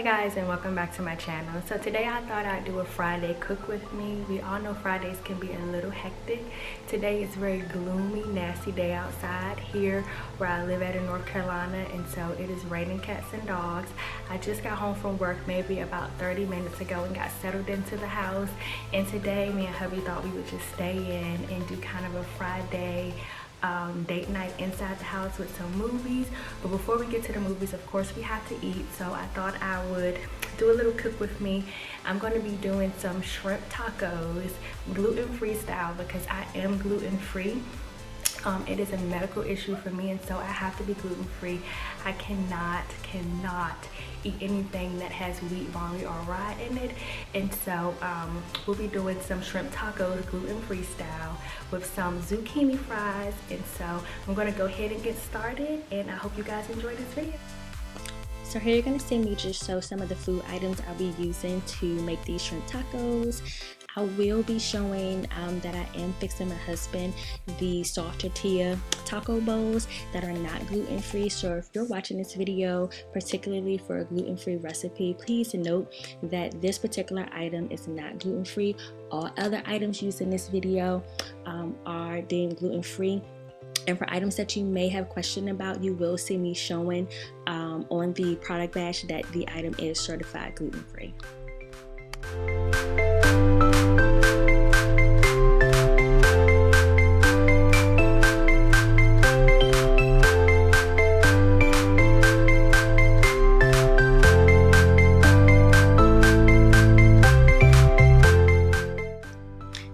guys, and welcome back to my channel. So today I thought I'd do a Friday cook with me. We all know Fridays can be a little hectic. Today is a very gloomy, nasty day outside here where I live at in North Carolina, and so it is raining cats and dogs. I just got home from work maybe about 30 minutes ago and got settled into the house, and today me and hubby thought we would just stay in and do kind of a Friday date night inside the house with some movies. But before we get to the movies, of course we have to eat, so I thought I would do a little cook with me. I'm going to be doing some shrimp tacos, gluten-free style, because I am gluten-free. It is a medical issue for me, and so I have to be gluten-free. I cannot eat anything that has wheat, barley, or rye in it. And so we'll be doing some shrimp tacos gluten-free style with some zucchini fries. And so I'm going to go ahead and get started, and I hope you guys enjoy this video. So here you're going to see me just show some of the food items I'll be using to make these shrimp tacos. I will be showing that I am fixing my husband the soft tortilla taco bowls that are not gluten-free. So if you're watching this video particularly for a gluten-free recipe, please note that this particular item is not gluten-free. All other items used in this video are deemed gluten-free. And for items that you may have questioned about, you will see me showing on the product badge that the item is certified gluten-free.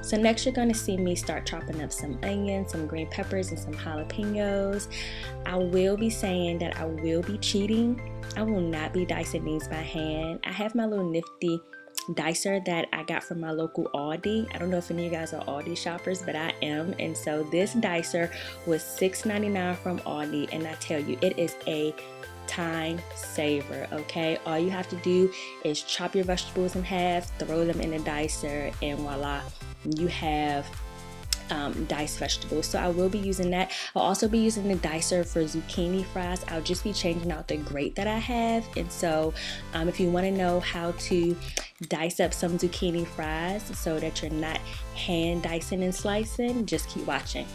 So next you're going to see me start chopping up some onions, some green peppers, and some jalapenos. I will be saying that I will be cheating. I will not be dicing these by hand. I have my little nifty dicer that I got from my local Aldi. I don't know if any of you guys are Aldi shoppers, but I am. And so this dicer was $6.99 from Aldi, and I tell you, it is a time saver. Okay, all you have to do is chop your vegetables in half, throw them in the dicer, and voila, you have diced vegetables. So I will be using that. I'll also be using the dicer for zucchini fries. I'll just be changing out the grate that I have. And so if you want to know how to dice up some zucchini fries so that you're not hand dicing and slicing, just keep watching.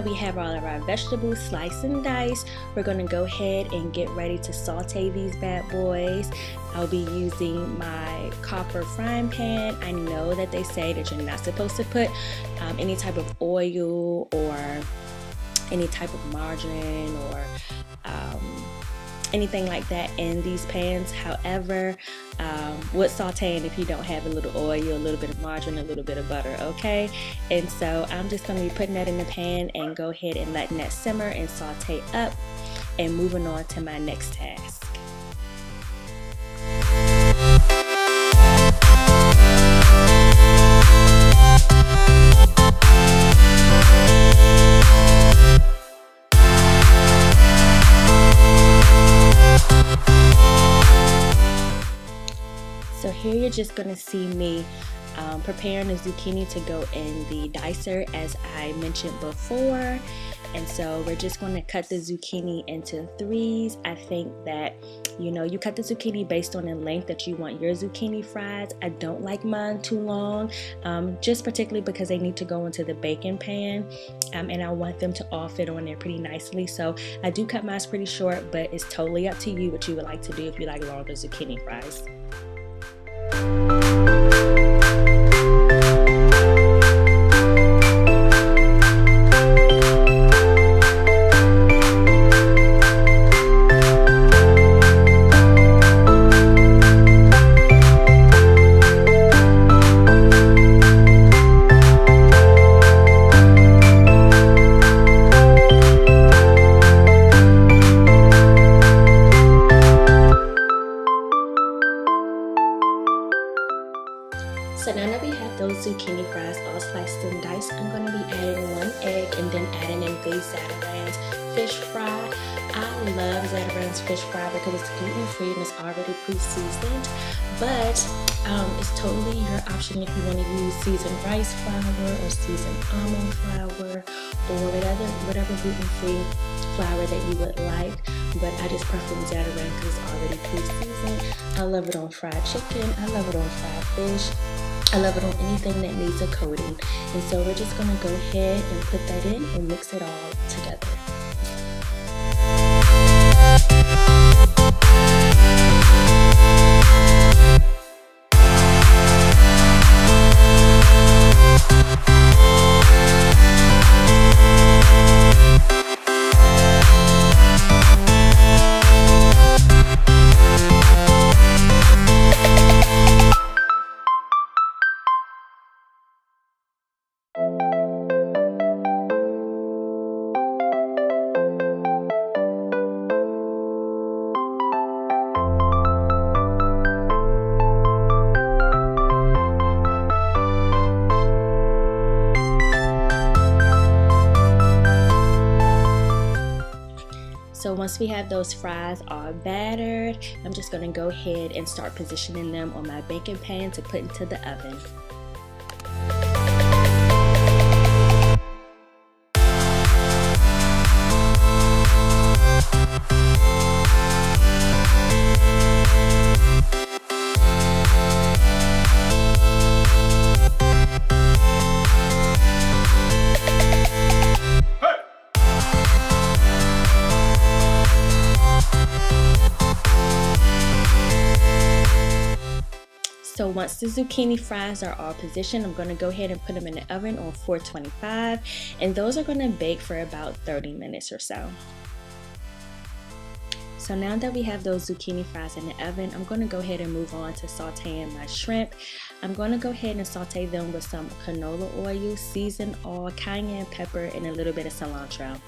We have all of our vegetables sliced and diced. We're going to go ahead and get ready to saute these bad boys. I'll be using my copper frying pan. I know that they say that you're not supposed to put any type of oil or any type of margarine or anything like that in these pans. However, what's sauteing if you don't have a little oil, a little bit of margarine, a little bit of butter, okay? And so I'm just going to be putting that in the pan and go ahead and letting that simmer and saute up, and moving on to my next task. So here you're just going to see me preparing the zucchini to go in the dicer, as I mentioned before. And so we're just going to cut the zucchini into threes. I think that, you know, you cut the zucchini based on the length that you want your zucchini fries. I don't like mine too long, just particularly because they need to go into the baking pan, and I want them to all fit on there pretty nicely. So I do cut mine pretty short, but it's totally up to you what you would like to do if you like longer zucchini fries. all sliced and diced. I'm going to be adding 1 egg and then adding in the Zatarain's fish fry. I love Zatarain's fish fry because it's gluten-free and it's already pre-seasoned, but it's totally your option if you want to use seasoned rice flour or seasoned almond flour or whatever gluten-free flour that you would like. But I just prefer Zatarain because it's already pre-seasoned. I love it on fried chicken. I love it on fried fish. I love it on anything that needs a coating. And so we're just going to go ahead and put that in and mix it all together. So once we have those fries all battered, I'm just going to go ahead and start positioning them on my baking pan to put into the oven. So once the zucchini fries are all positioned, I'm going to go ahead and put them in the oven on 425, and those are going to bake for about 30 minutes or so. So now that we have those zucchini fries in the oven, I'm going to go ahead and move on to sauteing my shrimp. I'm going to go ahead and saute them with some canola oil, seasoned oil, cayenne pepper, and a little bit of cilantro.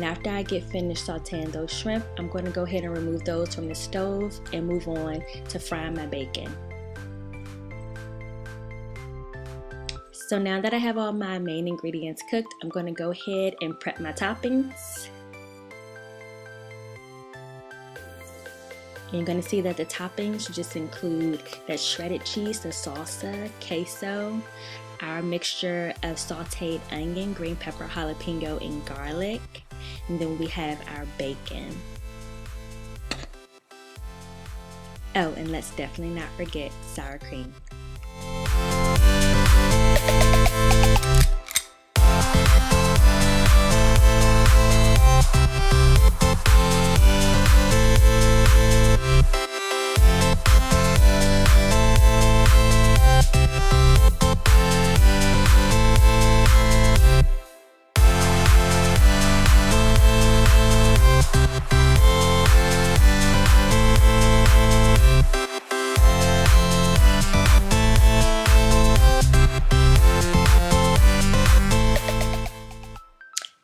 After I get finished sauteing those shrimp, I'm going to go ahead and remove those from the stove and move on to frying my bacon. So now that I have all my main ingredients cooked, I'm going to go ahead and prep my toppings. You're going to see that the toppings just include that shredded cheese, the salsa, queso, our mixture of sauteed onion, green pepper, jalapeno, and garlic. And then we have our bacon. Oh, and let's definitely not forget sour cream.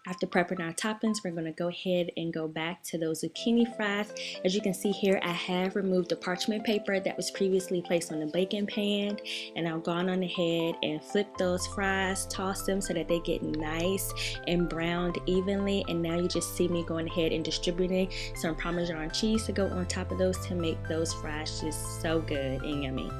After prepping our toppings, we're going to go ahead and go back to those zucchini fries. As you can see here, I have removed the parchment paper that was previously placed on the baking pan, and I've gone on ahead and flipped those fries, tossed them so that they get nice and browned evenly. And now you just see me going ahead and distributing some Parmesan cheese to go on top of those to make those fries just so good and yummy.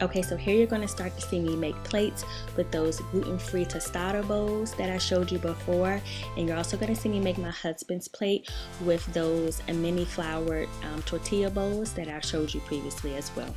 Okay, so here you're going to start to see me make plates with those gluten-free tostada bowls that I showed you before. And you're also going to see me make my husband's plate with those mini floured tortilla bowls that I showed you previously as well.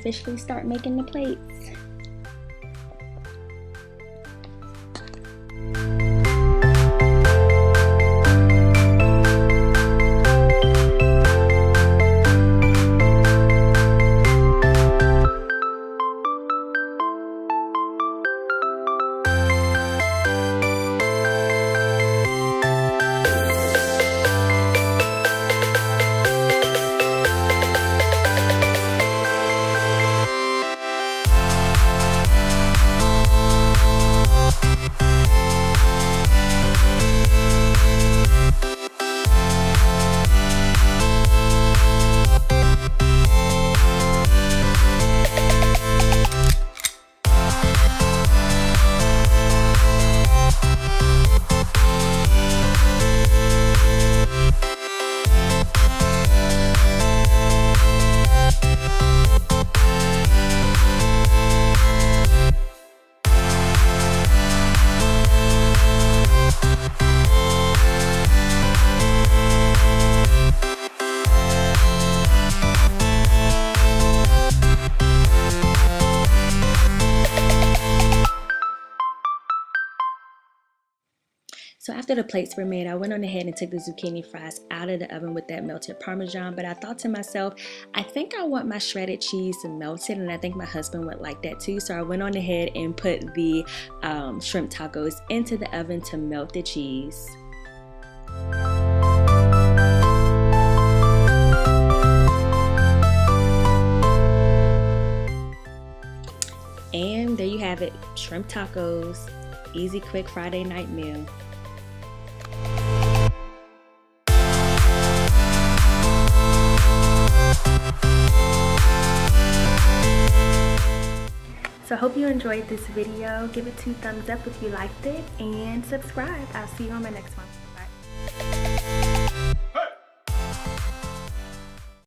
officially start making the plates. So after the plates were made, I went on ahead and took the zucchini fries out of the oven with that melted Parmesan. But I thought to myself, I think I want my shredded cheese melted, and I think my husband would like that too. So I went on ahead and put the shrimp tacos into the oven to melt the cheese. And there you have it, shrimp tacos, easy, quick Friday night meal. So I hope you enjoyed this video. Give it 2 thumbs up if you liked it, and subscribe. I'll see you on my next one.